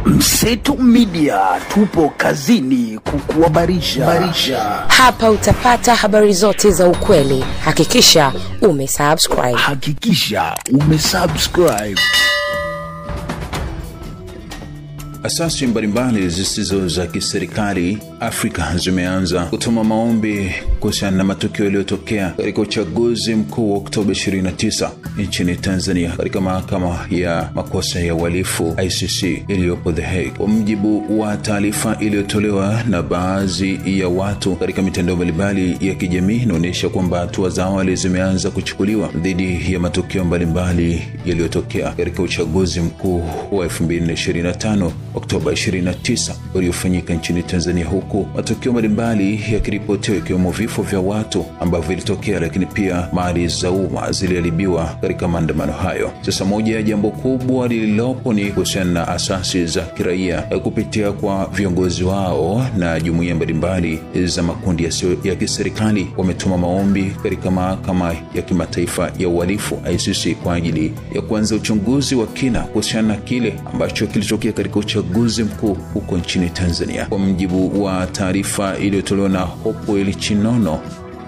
Mseto Media, tupo kazini kukuhabarisha. Hapa utapata habari zote za ukweli. Hakikisha umesubscribe. Asasi mbalimbali zisizo za kiserikali Afrika zimeanza kutuma maombi kuhusiana na matukio yaliyotokea katika uchaguzi mkuu wa Oktoba 29 nchini Tanzania katika mahakama ya makosa ya uhalifu ICC iliyopo The Hague. Kwa mujibu wa taarifa iliyotolewa na baadhi ya watu katika mitandao mbalimbali ya kijamii, inaonyesha kwamba hatua za awali zimeanza kuchukuliwa dhidi ya matukio mbalimbali yaliyotokea katika uchaguzi mkuu wa 2025 Oktoba 29 uliofanyika nchini Tanzania, huku matukio mbalimbali yakiripotiwa ikiwemo vifo vya watu ambavyo vilitokea, lakini pia mali za umma ziliharibiwa katika maandamano hayo. Sasa moja ya jambo kubwa lililopo ni kuhusiana na asasi za kiraia kupitia kwa viongozi wao na jumuiya mbalimbali za makundi yasiyo ya kiserikali wametuma maombi katika mahakama ya kimataifa ya uhalifu ICC kwa ajili ya kuanza uchunguzi wa kina kuhusiana na kile ambacho kilitokea katika uchaguzi mkuu huko nchini Tanzania. Kwa mujibu wa taarifa iliyotolewa na Hopewell Chinono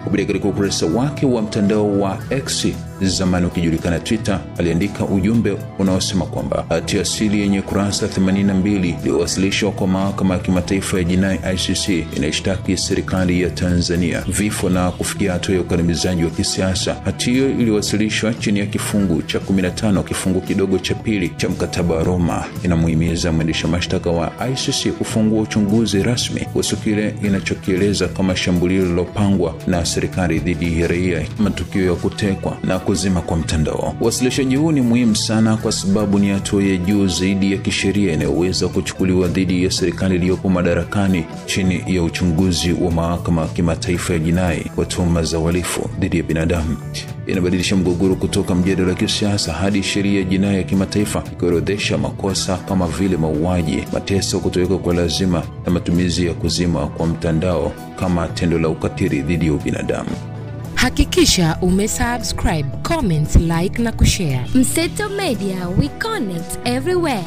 kupitia katika ukurasa wake wa mtandao wa X, zamani ukijulikana Twitter, aliandika ujumbe unaosema kwamba hati asili yenye kurasa 82 iliyowasilishwa kwa mahakama ya kimataifa ya jinai ICC inaishtaki serikali ya Tanzania vifo na kufikia hatua ya ukandamizaji wa kisiasa. Hati hiyo iliyowasilishwa chini ya kifungu cha 15 kifungu kidogo cha pili cha mkataba wa Roma inamuhimiza mwendesha mashtaka wa ICC kufungua uchunguzi rasmi kuhusu kile inachokieleza kama shambulio lililopangwa na serikali dhidi ya raia, matukio ya kutekwa na kuzima kwa mtandao. Wasilishaji huu ni muhimu sana kwa sababu ni hatua ya juu zaidi ya kisheria inayoweza kuchukuliwa dhidi ya serikali iliyopo madarakani chini ya uchunguzi wa mahakama ya kimataifa ya jinai kwa tuhuma za uhalifu dhidi ya binadamu. Inabadilisha mgogoro kutoka mjadala wa kisiasa hadi sheria ya jinai ya kimataifa, ikiorodhesha makosa kama vile mauaji, mateso, kutoweka kwa lazima na matumizi ya kuzima kwa mtandao kama tendo la ukatili dhidi ya binadamu. Hakikisha umesubscribe, comment, like na kushare. Mseto Media, we connect everywhere.